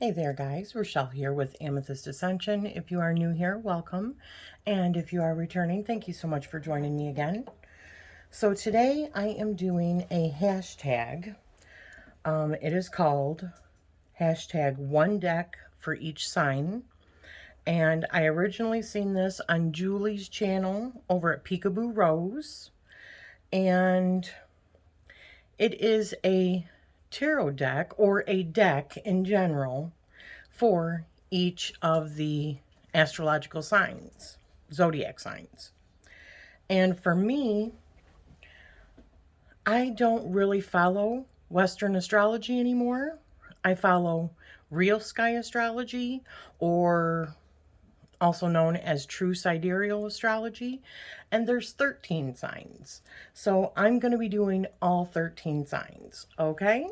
Hey there guys, Rachele here with Amethyst Ascension. If you are new here, welcome. And if you are returning, thank you so much for joining me again. So today I am doing a hashtag. It is called hashtag one deck for each sign. And I originally seen this on Julie's channel over at Peekaboorose. And it is a tarot deck, or a deck in general, for each of the astrological signs, zodiac signs. And for me, I don't really follow Western astrology anymore. I follow real Sky Astrology, or also known as True Sidereal Astrology, and there's 13 signs. So I'm going to be doing all 13 signs, okay?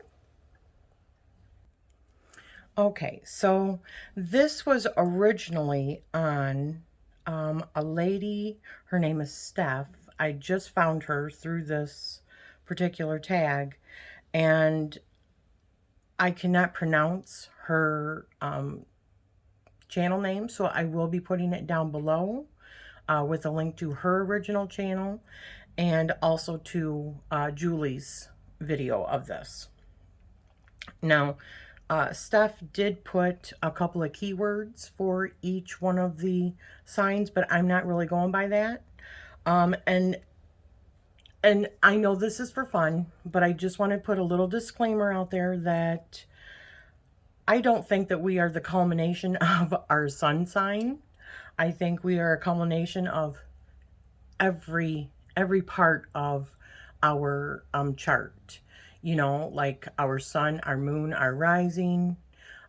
Okay, so this was originally on a lady, her name is Steph. I just found her through this particular tag, and I cannot pronounce her channel name, so I will be putting it down below with a link to her original channel and also to Julie's video of this. Now, Steph did put a couple of keywords for each one of the signs, but I'm not really going by that. And I know this is for fun, but I just want to put a little disclaimer out there that I don't think that we are the culmination of our sun sign. I think we are a culmination of every part of our chart. You know, like our sun, our moon, our rising,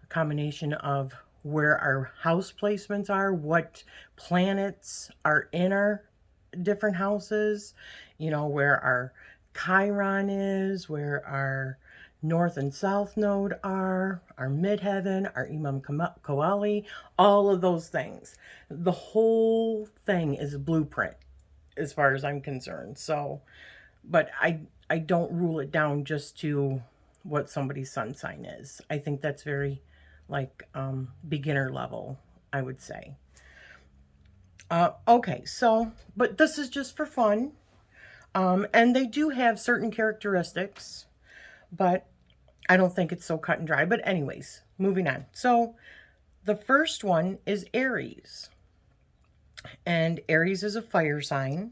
a combination of where our house placements are, what planets are in our different houses, you know, where our Chiron is, where our north and south node are, our midheaven, our Imam Koali, all of those things. The whole thing is a blueprint as far as I'm concerned. So, but I don't rule it down just to what somebody's sun sign is. I think that's very like beginner level, I would say. Okay, so, but this is just for fun. And they do have certain characteristics, but I don't think it's so cut and dry. But anyways, moving on. So the first one is Aries. And Aries is a fire sign.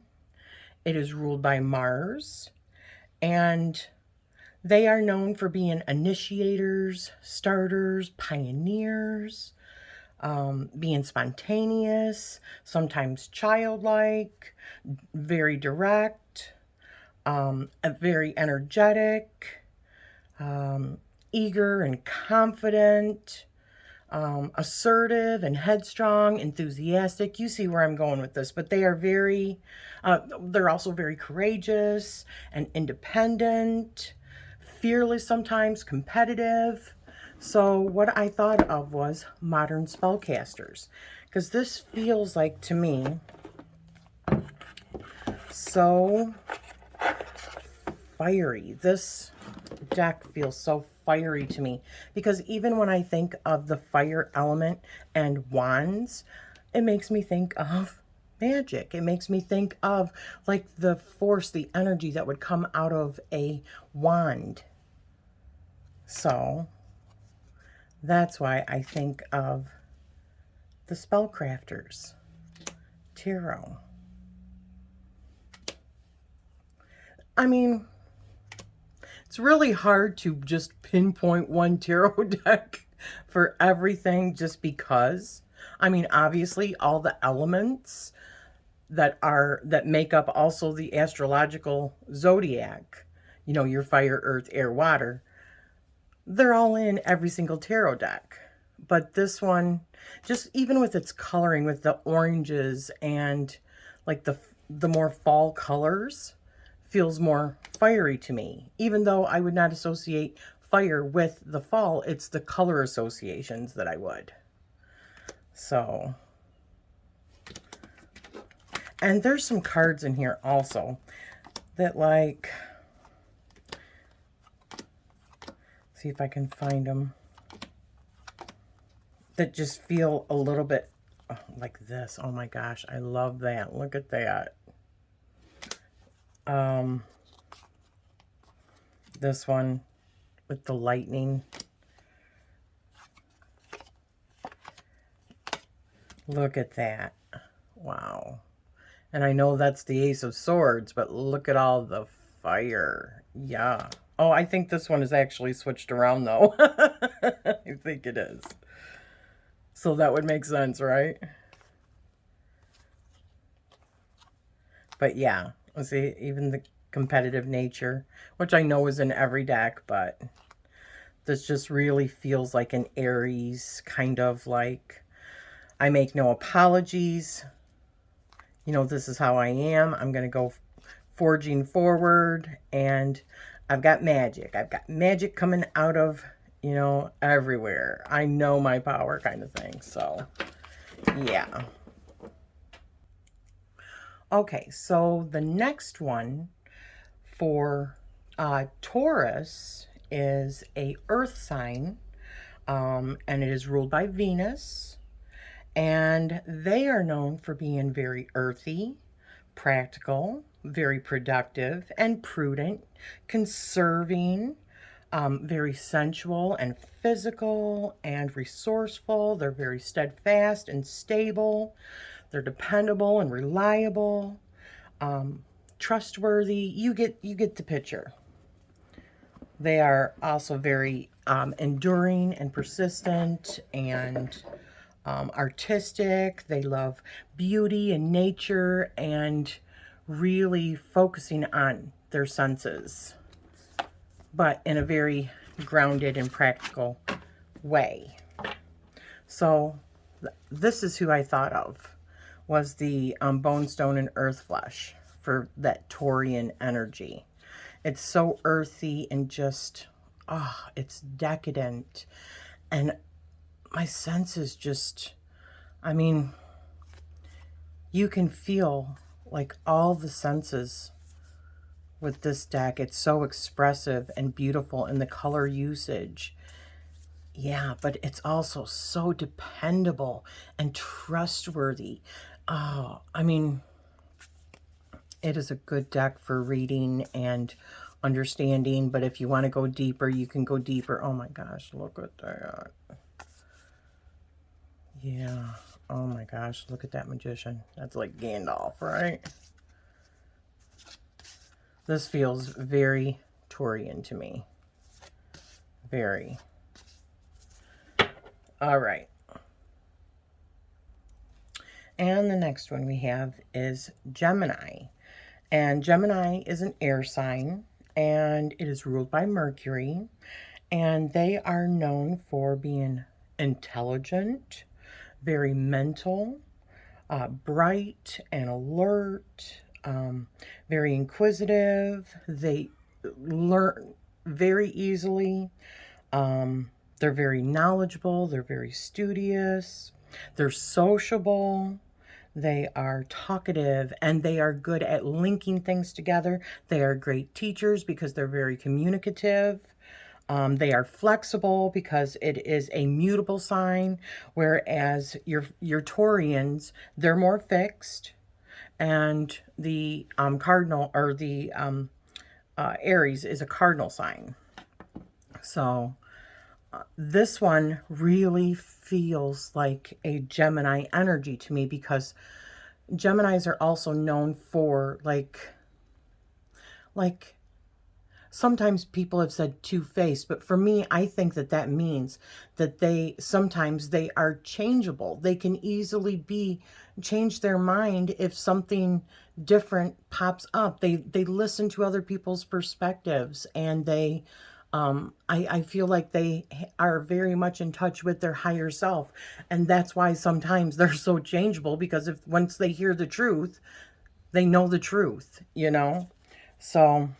It is ruled by Mars. And they are known for being initiators, starters, pioneers, being spontaneous, sometimes childlike, very direct, very energetic, eager and confident, assertive and headstrong, enthusiastic. You see where I'm going with this, but they are very, they're also very courageous and independent, fearless sometimes, competitive. So what I thought of was modern spellcasters, because this feels like, to me, so fiery. This deck feels so fiery to me, because even when I think of the fire element and wands, it makes me think of magic. It makes me think of like the force, the energy that would come out of a wand. So that's why I think of the spellcrafters tarot. I mean, it's really hard to just pinpoint one tarot deck for everything, just because. I mean, obviously all the elements that make up also the astrological zodiac, you know, your fire, earth, air, water, they're all in every single tarot deck. But this one, just even with its coloring, with the oranges and like the more fall colors, feels more fiery to me. Even though I would not associate fire with the fall, it's the color associations that I would. So, and there's some cards in here also that, like, see if I can find them. that just feel a little bit like this. Oh my gosh, I love that. Look at that. This one with the lightning. Look at that. Wow. And I know that's the Ace of Swords, but look at all the fire. Yeah. Oh, I think this one is actually switched around, though. I think it is. So that would make sense, right? But yeah, let's see, even the competitive nature, which I know is in every deck, but this just really feels like an Aries, kind of like, I make no apologies. You know, this is how I am. I'm going to go forging forward, and I've got magic. I've got magic coming out of, you know, everywhere. I know my power, kind of thing. So, yeah. Okay, so the next one for Taurus is a earth sign, and it is ruled by Venus, and they are known for being very earthy, practical, very productive and prudent, conserving, very sensual and physical and resourceful. They're very steadfast and stable. They're dependable and reliable, trustworthy. You get the picture. They are also very enduring and persistent and artistic. They love beauty and nature and really focusing on their senses, but in a very grounded and practical way. So this is who I thought of, was the bone, stone, and earth flesh for that Taurian energy. It's so earthy and just, it's decadent. And my senses just, I mean, you can feel like all the senses with this deck. It's so expressive and beautiful in the color usage. Yeah, but it's also so dependable and trustworthy. Oh, I mean, it is a good deck for reading and understanding, but if you want to go deeper, you can go deeper. Oh my gosh, look at that. Yeah, oh my gosh, look at that magician. That's like Gandalf, right? This feels very Taurian to me. Very. All right. And the next one we have is Gemini. And Gemini is an air sign, and it is ruled by Mercury. And they are known for being intelligent, very mental, bright and alert, very inquisitive. They learn very easily. They're very knowledgeable. They're very studious. They're sociable. They are talkative, and they are good at linking things together. They are great teachers because they're very communicative. They are flexible because it is a mutable sign, whereas your Taurians, they're more fixed. And the cardinal, or the Aries, is a cardinal sign. So this one really feels like a Gemini energy to me, because Geminis are also known for like sometimes people have said two-faced, but for me, I think that means that sometimes they are changeable. They can easily change their mind if something different pops up. They listen to other people's perspectives, and I feel like they are very much in touch with their higher self. And that's why sometimes they're so changeable, because once they hear the truth, they know the truth, you know? So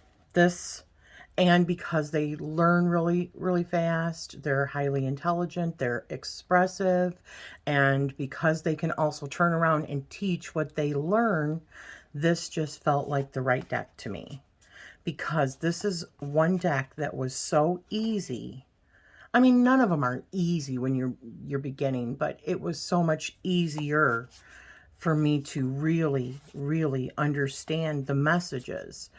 and because they learn really, really fast, they're highly intelligent, they're expressive, and because they can also turn around and teach what they learn, this just felt like the right deck to me. Because this is one deck that was so easy. I mean, none of them are easy when you're beginning, but it was so much easier for me to really, really understand the messages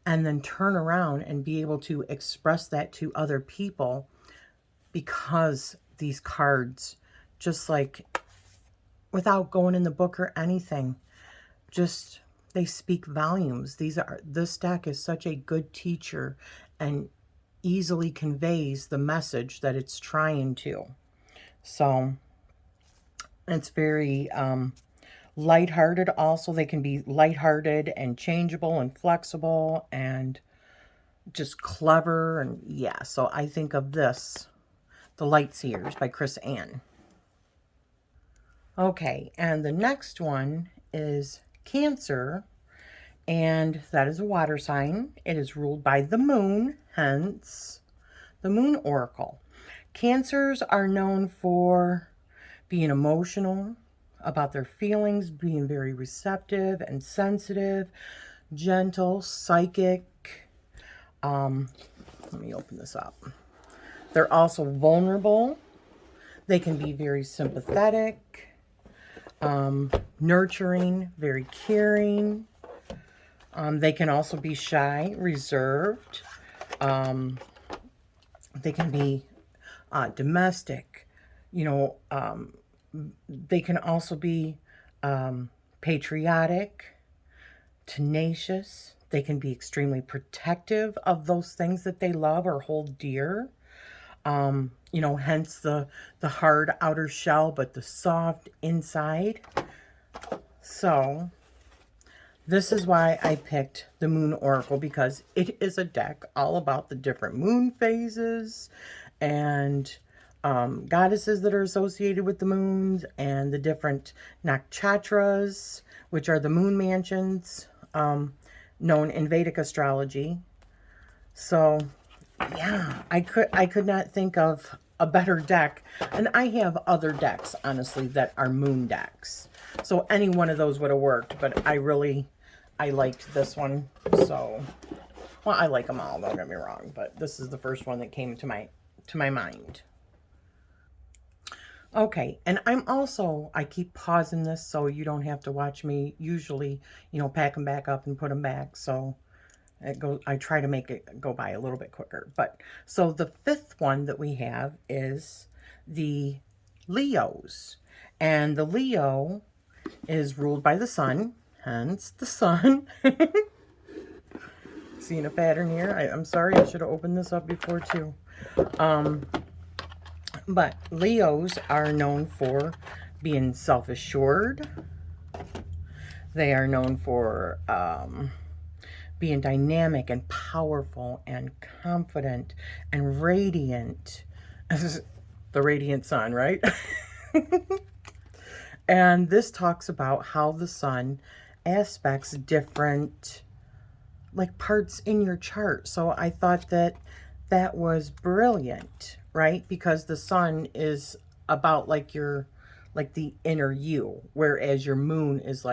and then turn around and be able to express that to other people, because these cards, just like without going in the book or anything, just they speak volumes. This deck is such a good teacher and easily conveys the message that it's trying to. So it's very lighthearted also. They can be lighthearted and changeable and flexible and just clever. And yeah, so I think of this, The Light Seers by Chris Ann. Okay, and the next one is Cancer, and that is a water sign. It is ruled by the moon, hence the moon oracle. Cancers are known for being emotional about their feelings, being very receptive and sensitive, gentle, psychic. Let me open this up. They're also vulnerable. They can be very sympathetic, nurturing, very caring. They can also be shy, reserved. They can be domestic. They can also be patriotic, tenacious. They can be extremely protective of those things that they love or hold dear. Hence the hard outer shell, but the soft inside. So this is why I picked the Moon Oracle, because it is a deck all about the different moon phases and goddesses that are associated with the moons, and the different nakshatras, which are the moon mansions, known in Vedic astrology. So yeah, I could not think of a better deck. And I have other decks, honestly, that are moon decks. So any one of those would have worked, but I liked this one. So, well, I like them all, don't get me wrong, but this is the first one that came to my mind. Okay, and I keep pausing this so you don't have to watch me usually, pack them back up and put them back. So I try to make it go by a little bit quicker. But so the fifth one that we have is the Leos. And the Leo is ruled by the sun, hence the sun. Seeing a pattern here. I'm sorry, I should have opened this up before too. But Leos are known for being self-assured. They are known for being dynamic and powerful and confident and radiant. The radiant sun, right? And this talks about how the sun aspects different parts in your chart. So I thought that was brilliant, right? Because the sun is about the inner you, whereas your moon is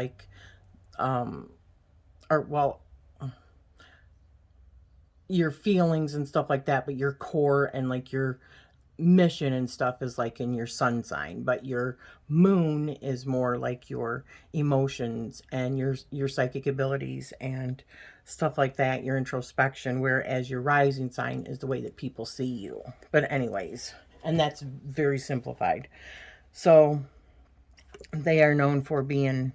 your feelings and stuff like that, but your core and your mission and stuff is in your sun sign. But your moon is more like your emotions and your psychic abilities and stuff like that, your introspection, whereas your rising sign is the way that people see you. But anyways, and that's very simplified. So they are known for being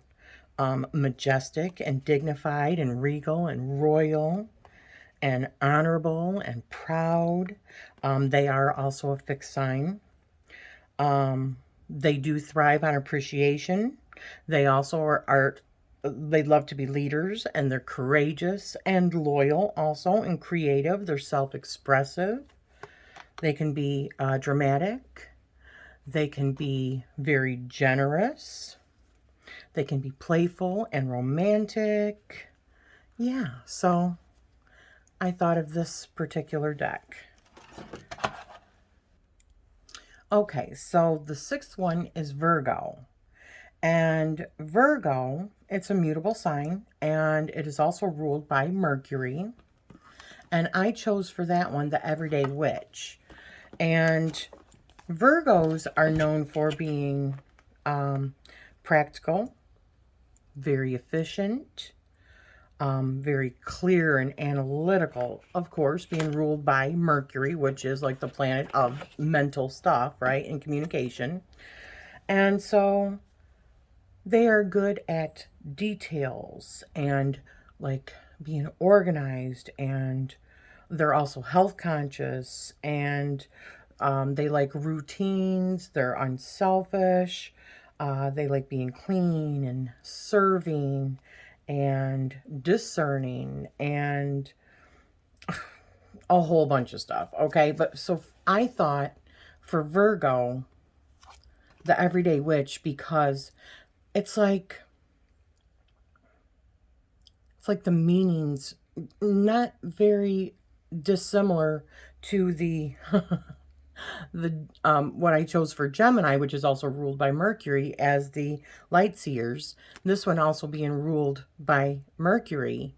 majestic and dignified and regal and royal and honorable and proud. They are also a fixed sign. They do thrive on appreciation. They also they love to be leaders, and they're courageous and loyal also, and creative. They're self-expressive. They can be dramatic. They can be very generous. They can be playful and romantic. Yeah, so I thought of this particular deck. Okay, so the sixth one is Virgo. And Virgo, it's a mutable sign, and it is also ruled by Mercury. And I chose for that one the Everyday Witch. And Virgos are known for being practical, very efficient, very clear and analytical, of course, being ruled by Mercury, which is like the planet of mental stuff, right, and communication. And so they are good at details and like being organized, and they're also health conscious, and they like routines. They're unselfish. They like being clean and serving and discerning and a whole bunch of stuff. Okay. But so I thought for Virgo, the everyday witch, because it's like the meanings not very dissimilar to the what I chose for Gemini, which is also ruled by Mercury as the light seers. This one also being ruled by Mercury.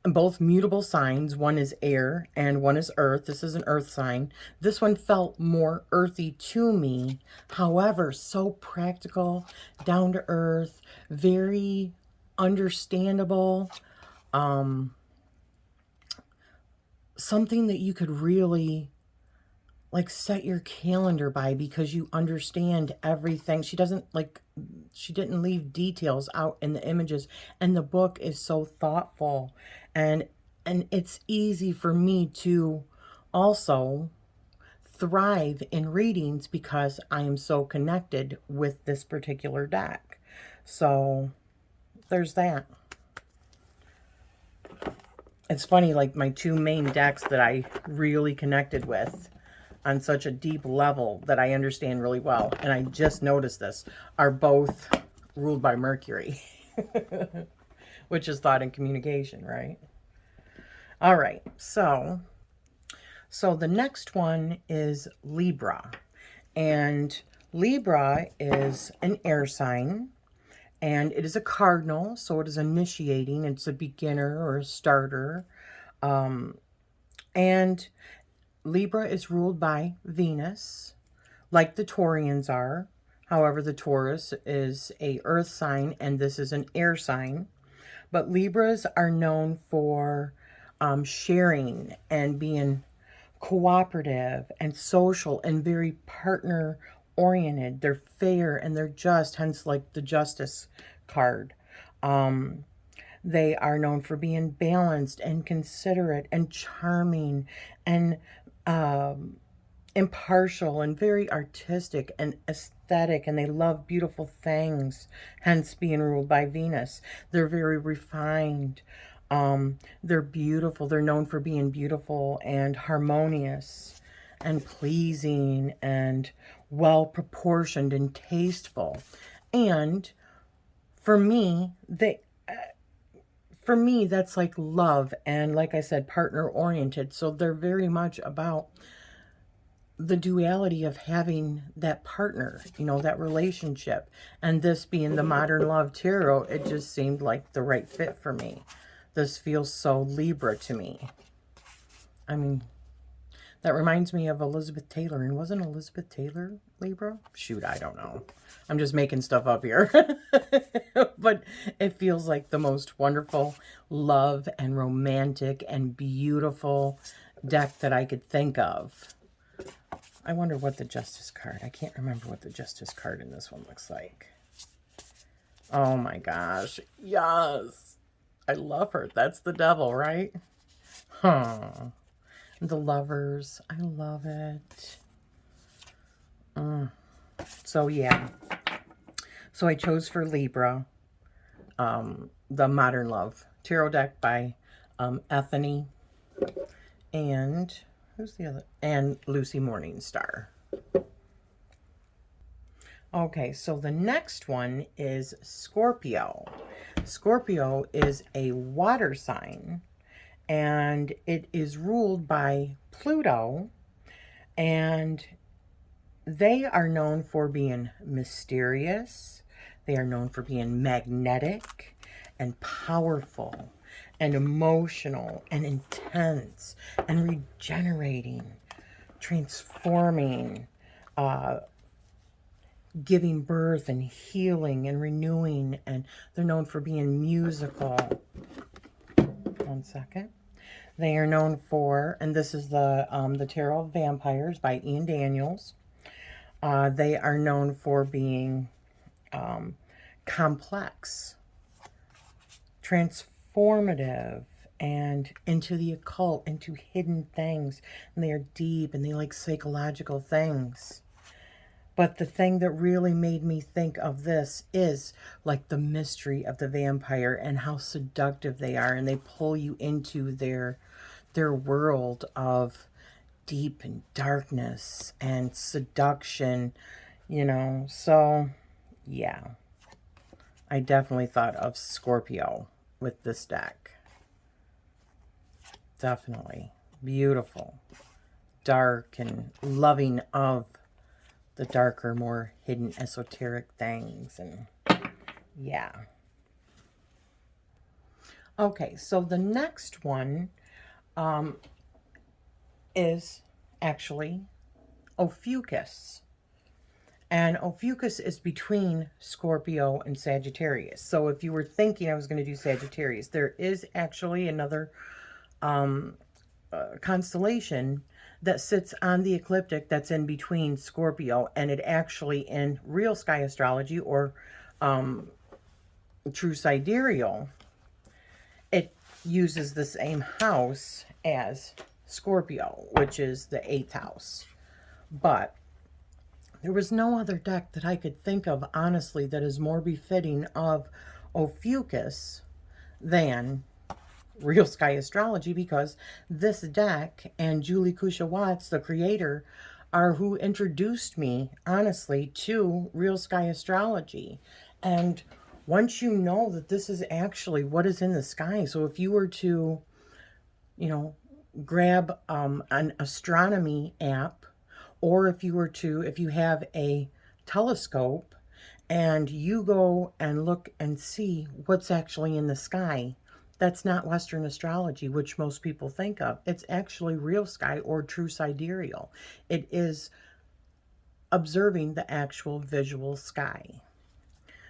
Both mutable signs. One is air and one is earth. This is an earth sign. This one felt more earthy to me. However, so practical, down to earth, very understandable. Something that you could really like set your calendar by, because you understand everything. She didn't leave details out in the images, and the book is so thoughtful, and it's easy for me to also thrive in readings because I am so connected with this particular deck. So there's that. It's funny, like my two main decks that I really connected with on such a deep level that I understand really well, and I just noticed this, are both ruled by Mercury, which is thought and communication, right? All right, so the next one is Libra, and Libra is an air sign, and it is a cardinal, so it is initiating. It's a beginner or a starter, and Libra is ruled by Venus, like the Taurians are. However, the Taurus is a earth sign, and this is an air sign. But Libras are known for sharing and being cooperative and social and very partner oriented. They're fair and they're just, hence like the Justice card. They are known for being balanced and considerate and charming and impartial and very artistic and aesthetic, and they love beautiful things, hence being ruled by Venus. They're very refined. They're beautiful. They're known for being beautiful and harmonious and pleasing and well proportioned and tasteful. And for me, that's like love and, like I said, partner oriented. So they're very much about the duality of having that partner, that relationship. And this being the Modern Love Tarot, it just seemed like the right fit for me. This feels so Libra to me. I mean, that reminds me of Elizabeth Taylor. And wasn't Elizabeth Taylor Libra? Shoot, I don't know. I'm just making stuff up here. But it feels like the most wonderful love and romantic and beautiful deck that I could think of. I wonder what the Justice card, I can't remember what the Justice card in this one looks like. Oh my gosh. Yes. I love her. That's the Devil, right? Huh. The Lovers. I love it. So yeah. So I chose for Libra, the Modern Love Tarot deck by Ethany and who's the other? And Lucy Morningstar. Okay, so the next one is Scorpio. Scorpio is a water sign, and it is ruled by Pluto, and they are known for being mysterious. They are known for being magnetic and powerful and emotional and intense and regenerating. transforming, giving birth and healing and renewing, and they're known for being musical. One second. They are known for, and this is the Tarot of Vampires by Ian Daniels. They are known for being complex, transformative, and into the occult, into hidden things. And they are deep, and they like psychological things. But the thing that really made me think of this is like the mystery of the vampire and how seductive they are. And they pull you into their world of deep and darkness and seduction, you know. So, yeah. I definitely thought of Scorpio with this deck. Definitely. Beautiful. Dark and loving of the darker, more hidden, esoteric things. And yeah. Okay, so the next one is actually Ophiuchus. And Ophiuchus is between Scorpio and Sagittarius. So if you were thinking I was going to do Sagittarius, there is actually another constellation that sits on the ecliptic that's in between Scorpio, and it actually, in real Sky Astrology or True Sidereal, it uses the same house as Scorpio, which is the 8th house. But there was no other deck that I could think of, honestly, that is more befitting of Ophiuchus than real Sky Astrology, because this deck and Julie Kusha Watts, the creator, are who introduced me, honestly, to real Sky Astrology. And once you know that this is actually what is in the sky, so if you were to, you know, grab an astronomy app, or if you have a telescope and you go and look and see what's actually in the sky, that's not Western astrology, which most people think of. It's actually real sky or true sidereal. It is observing the actual visual sky.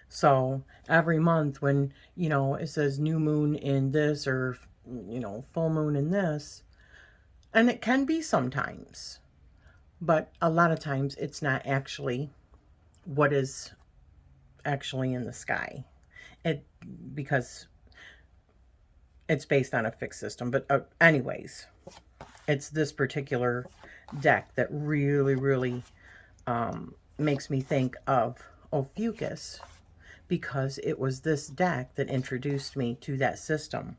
So every month when, you know, it says new moon in this, or, you know, full moon in this, and it can be sometimes, but a lot of times it's not actually what is actually in the sky. Because it's based on a fixed system. But anyways, it's this particular deck that really, really makes me think of Ophiuchus, because it was this deck that introduced me to that system.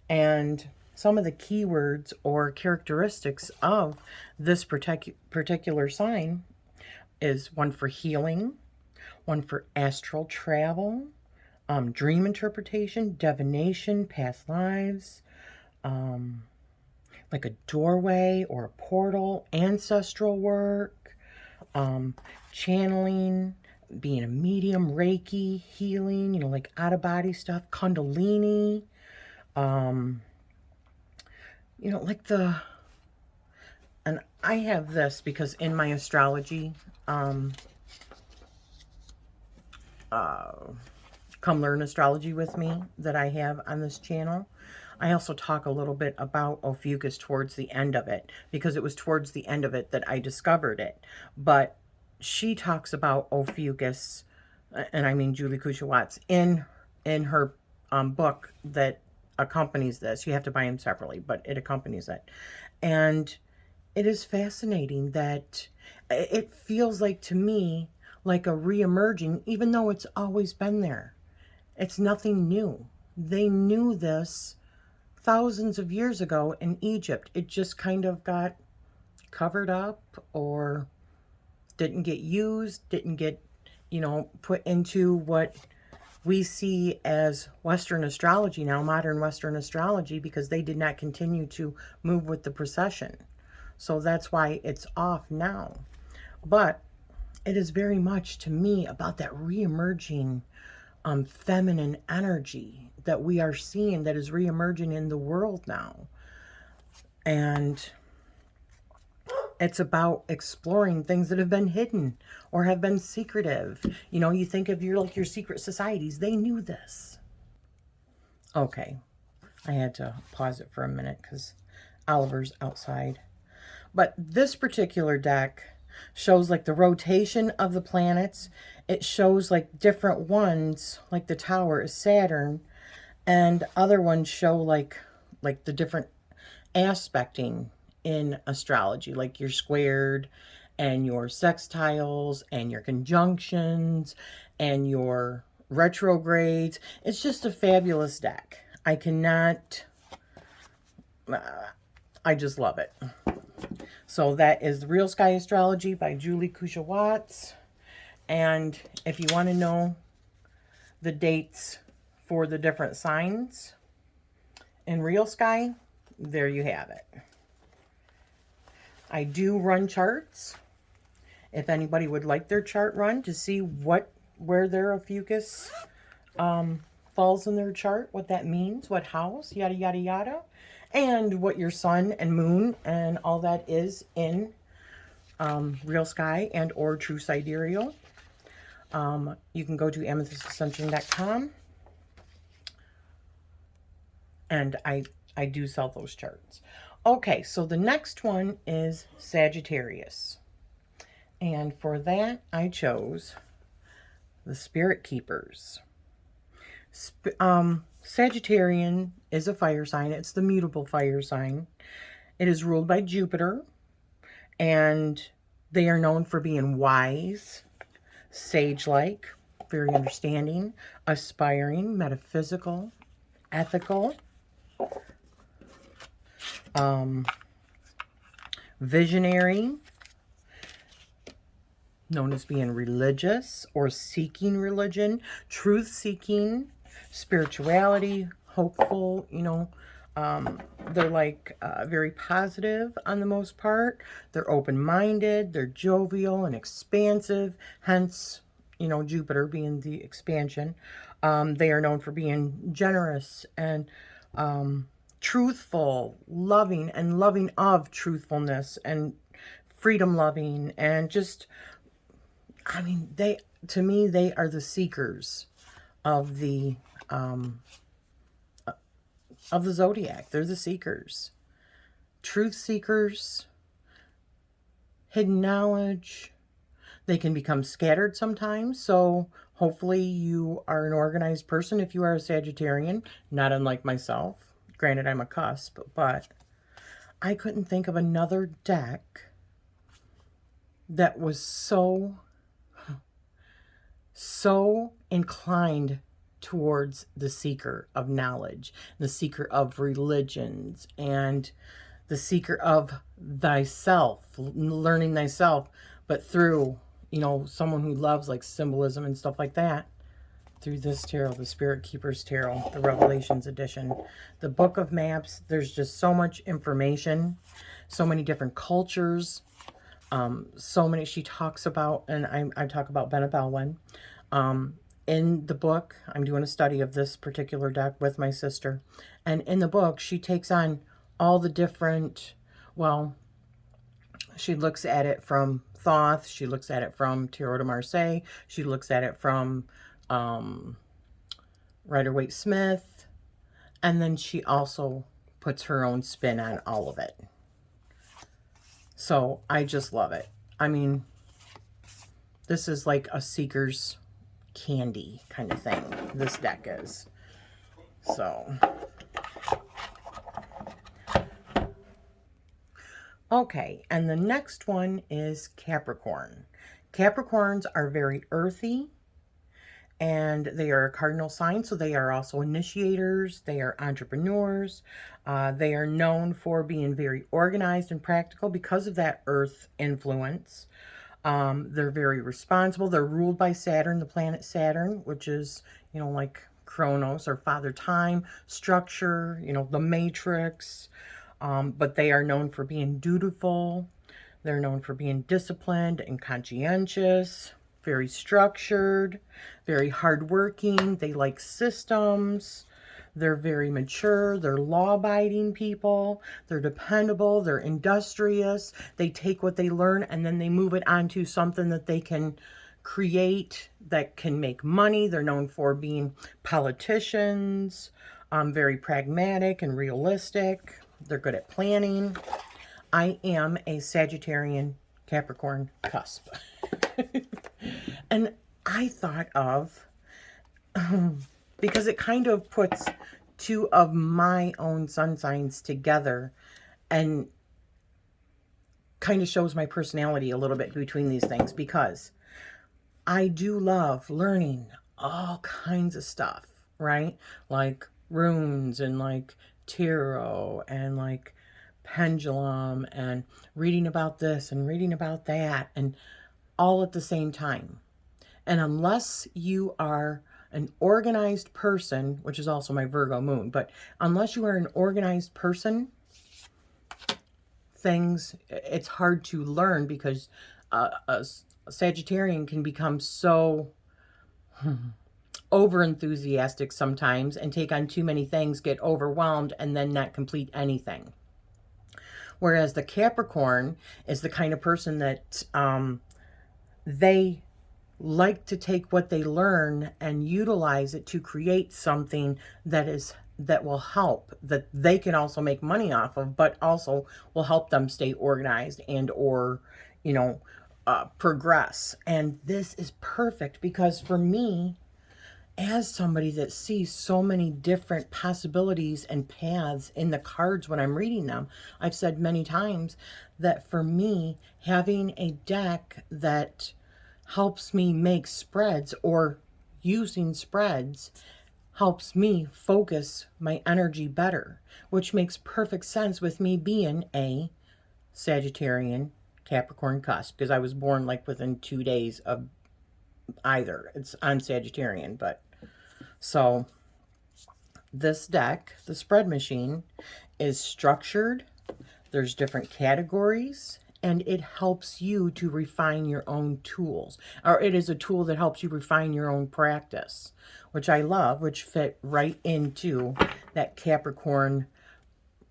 And some of the keywords or characteristics of this particular sign is one for healing, one for astral travel, dream interpretation, divination, past lives, like a doorway or a portal, ancestral work, channeling, being a medium, Reiki, healing, you know, like out-of-body stuff, Kundalini, you know, like and I have this because in my astrology, Come Learn Astrology with Me that I have on this channel, I also talk a little bit about Ophiuchus towards the end of it, because it was towards the end of it that I discovered it. But she talks about Ophiuchus, and I mean Julie Kusha Watts, in her book that accompanies this. You have to buy them separately, but it accompanies it. And it is fascinating that it feels like, to me, like a re-emerging, even though it's always been there. It's nothing new. They knew this thousands of years ago in Egypt. It just kind of got covered up, or didn't get used, didn't get, you know, put into what we see as Western astrology now, modern Western astrology, because they did not continue to move with the precession. So that's why it's off now. But it is very much, to me, about that re-emerging feminine energy that we are seeing, that is re-emerging in the world now. And It's about exploring things that have been hidden or have been secretive. You know, you think of your secret societies. They knew this. Okay. I had to pause it for a minute because Oliver's outside. But this particular deck shows like the rotation of the planets. It shows like different ones, like the tower is Saturn, and other ones show like the different aspecting in astrology, like your squared and your sextiles and your conjunctions and your retrogrades. It's just a fabulous deck. I cannot, I just love it. So that is Real Sky Astrology by Julie Kusha-Watts. And if you want to know the dates for the different signs in Real Sky, there you have it. I do run charts. If anybody would like their chart run to see where their Ophiuchus falls in their chart, what that means, what house, yada, yada, yada, and what your sun and moon and all that is in Real Sky and or True Sidereal. You can go to amethystascension.com, and I do sell those charts. Okay, so the next one is Sagittarius. And for that, I chose the Spirit Keepers. Sagittarian is a fire sign. It's the mutable fire sign. It is ruled by Jupiter, and they are known for being wise, sage-like, very understanding, aspiring, metaphysical, ethical, visionary, known as being religious or seeking religion, truth-seeking, spirituality, hopeful, you know. They're like very positive on the most part. They're open-minded, they're jovial and expansive, hence, you know, Jupiter being the expansion. They are known for being generous and truthful, loving, and loving of truthfulness, and freedom loving, and just, I mean, to me, they are the seekers of the zodiac. They're the seekers, truth seekers, hidden knowledge. They can become scattered sometimes, so hopefully you are an organized person if you are a Sagittarian, not unlike myself. Granted, I'm a cusp, but I couldn't think of another deck that was so inclined towards the seeker of knowledge, the seeker of religions, and the seeker of thyself, learning thyself, but through, you know, someone who loves like symbolism and stuff like that. Through this tarot, the Spirit Keepers Tarot, the Revelations edition, the Book of Maps. There's just so much information, so many different cultures, so many. She talks about, and I talk about Benabelwen. In the book, I'm doing a study of this particular deck with my sister, and in the book, she takes on all the different, well, she looks at it from Thoth, she looks at it from Tarot de Marseille, she looks at it from Rider-Waite-Smith, and then she also puts her own spin on all of it. So I just love it. I mean, this is like a seeker's candy kind of thing, this deck is. So okay, and the next one is Capricorn. Capricorns are very earthy, and they are a cardinal sign, so they are also initiators, they are entrepreneurs, they are known for being very organized and practical because of that earth influence. They're very responsible. They're ruled by Saturn, the planet Saturn, which is, you know, like Chronos or Father Time, structure, you know, the matrix. But they are known for being dutiful. They're known for being disciplined and conscientious, very structured, very hardworking. They like systems. They're very mature. They're law-abiding people. They're dependable. They're industrious. They take what they learn and then they move it onto something that they can create, that can make money. They're known for being politicians, very pragmatic and realistic. They're good at planning. I am a Sagittarian Capricorn cusp. And I thought of, because it kind of puts two of my own sun signs together and kind of shows my personality a little bit between these things, because I do love learning all kinds of stuff, right? Like runes and like tarot and like pendulum and reading about this and reading about that, and all at the same time. And unless you are an organized person, which is also my Virgo moon, but unless you are an organized person, it's hard to learn, because a Sagittarian can become so over enthusiastic sometimes and take on too many things, get overwhelmed, and then not complete anything. Whereas the Capricorn is the kind of person that they like to take what they learn and utilize it to create something that will help, that they can also make money off of, but also will help them stay organized and or, progress. And this is perfect, because for me, as somebody that sees so many different possibilities and paths in the cards when I'm reading them, I've said many times that for me, having a deck that helps me make spreads, or using spreads, helps me focus my energy better, which makes perfect sense with me being a Sagittarian Capricorn cusp, because I was born like within 2 days of either. I'm Sagittarian, but so this deck, the spread machine, is structured. There's different categories, and it helps you to refine your own tools, or it is a tool that helps you refine your own practice, which I love, which fit right into that Capricorn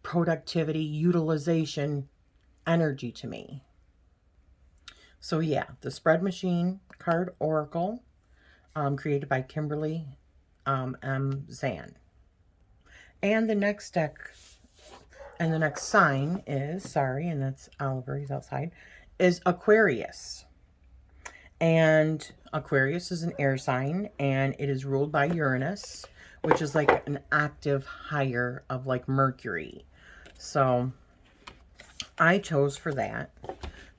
productivity, utilization energy to me. So yeah, the spread machine card oracle, created by Kimberly M. Zan. And the next deck and the next sign is, and that's Oliver, he's outside, is Aquarius. And Aquarius is an air sign, and it is ruled by Uranus, which is like an octave higher of like Mercury. So I chose for that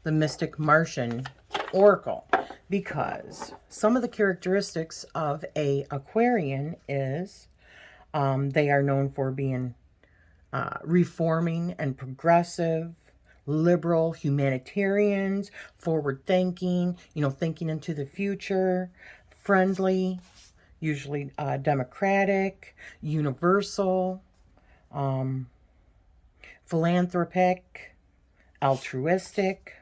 the Mystic Martian Oracle, because some of the characteristics of a Aquarian is they are known for being reforming and progressive, liberal, humanitarians, forward-thinking, thinking into the future, friendly, usually democratic, universal, philanthropic, altruistic.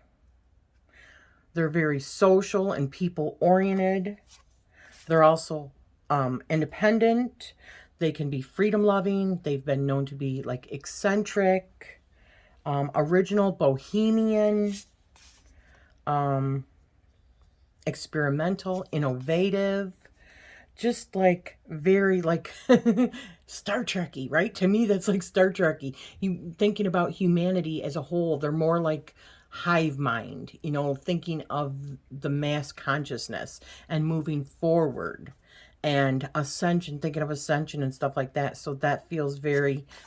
They're very social and people-oriented. They're also independent. They can be freedom-loving. They've been known to be like eccentric, original, bohemian, experimental, innovative, just like very like Star Trek-y, right? To me, that's like Star Trek-y. Thinking about humanity as a whole, they're more like hive mind, thinking of the mass consciousness and moving forward, and ascension, thinking of ascension and stuff like that. So that feels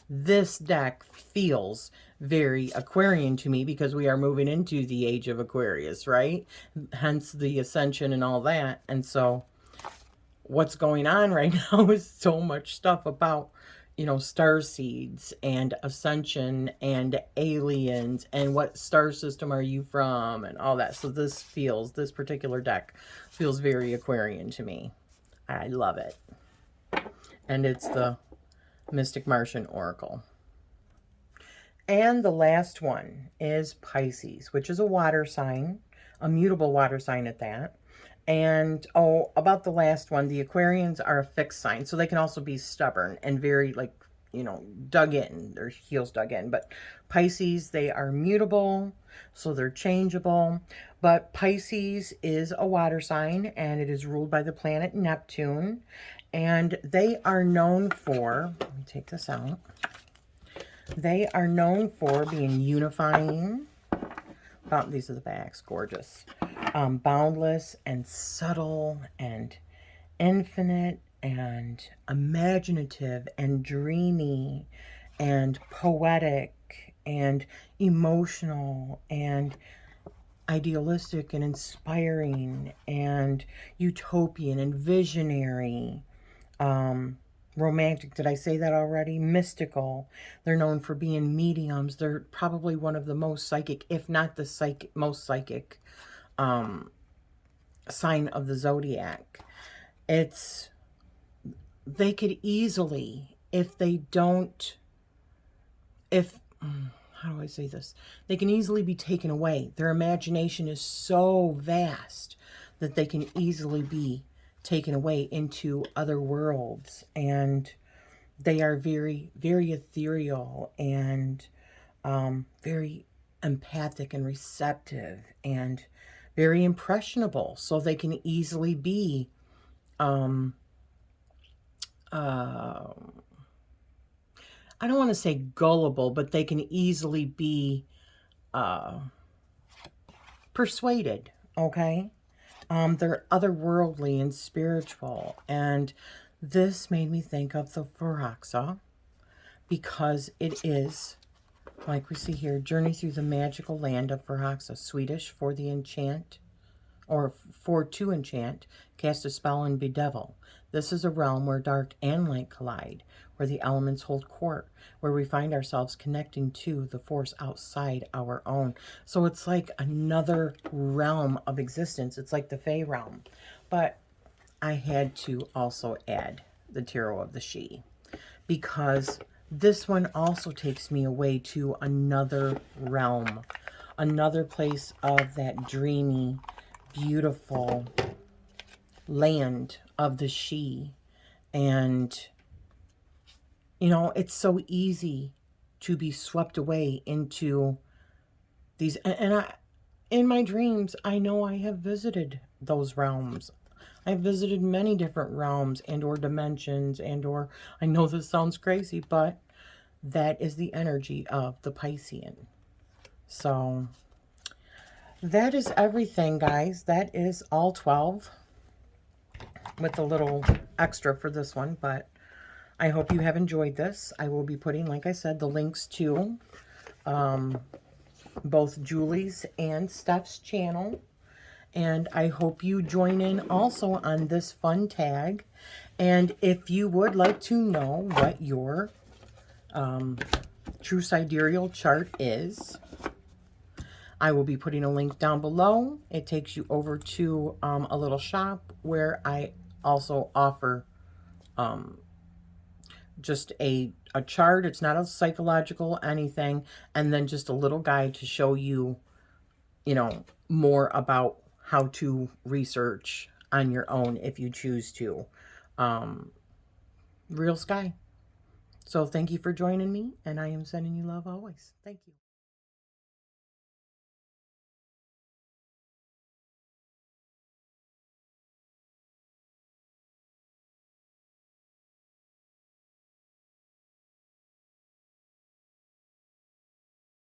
this deck feels very Aquarian to me, because we are moving into the age of Aquarius, right? Hence the ascension and all that. And so what's going on right now is so much stuff about, star seeds and ascension and aliens and what star system are you from and all that. So this particular deck feels very Aquarian to me. I love it. And it's the Mystic Martian Oracle. And the last one is Pisces, which is a water sign, a mutable water sign at that. And, oh, about the last one, the Aquarians are a fixed sign. So they can also be stubborn and very, like, you know, dug in, their heels dug in. But Pisces, they are mutable, so they're changeable. But Pisces is a water sign, and it is ruled by the planet Neptune. And they are known for, let me take this out. They are known for being unifying. These are the backs, gorgeous. Boundless and subtle and infinite and imaginative and dreamy and poetic and emotional and idealistic and inspiring and utopian and visionary. Romantic, did I say that already? Mystical. They're known for being mediums. They're probably one of the most psychic, if not the most psychic sign of the zodiac. They could easily, how do I say this? They can easily be taken away. Their imagination is so vast that they can easily be taken away into other worlds. And they are very, very ethereal and very empathic and receptive and very impressionable. So they can easily be I don't want to say gullible, but they can easily be persuaded, okay? They're otherworldly and spiritual. And this made me think of the Viraxa because it is, like we see here, journey through the magical land of Viraxa, Swedish for the enchant, or for to enchant, cast a spell and bedevil. This is a realm where dark and light collide, where the elements hold court, where we find ourselves connecting to the force outside our own. So it's like another realm of existence. It's like the Fae realm. But I had to also add the Tarot of the She, because this one also takes me away to another realm, another place of that dreamy, beautiful land of the she. And you know, it's so easy to be swept away into these, and in my dreams, I know I have visited those realms. I've visited many different realms and or dimensions and or, I know this sounds crazy, but that is the energy of the Piscean. So that is everything, guys. That is all 12 with a little extra for this one, but I hope you have enjoyed this. I will be putting, like I said, the links to both Julie's and Steph's channel. And I hope you join in also on this fun tag. And if you would like to know what your True Sidereal Chart is, I will be putting a link down below. It takes you over to a little shop where I also offer just a chart. It's not a psychological anything. And then just a little guide to show you, you know, more about how to research on your own if you choose to. Real Sky. So thank you for joining me, and I am sending you love always. Thank you.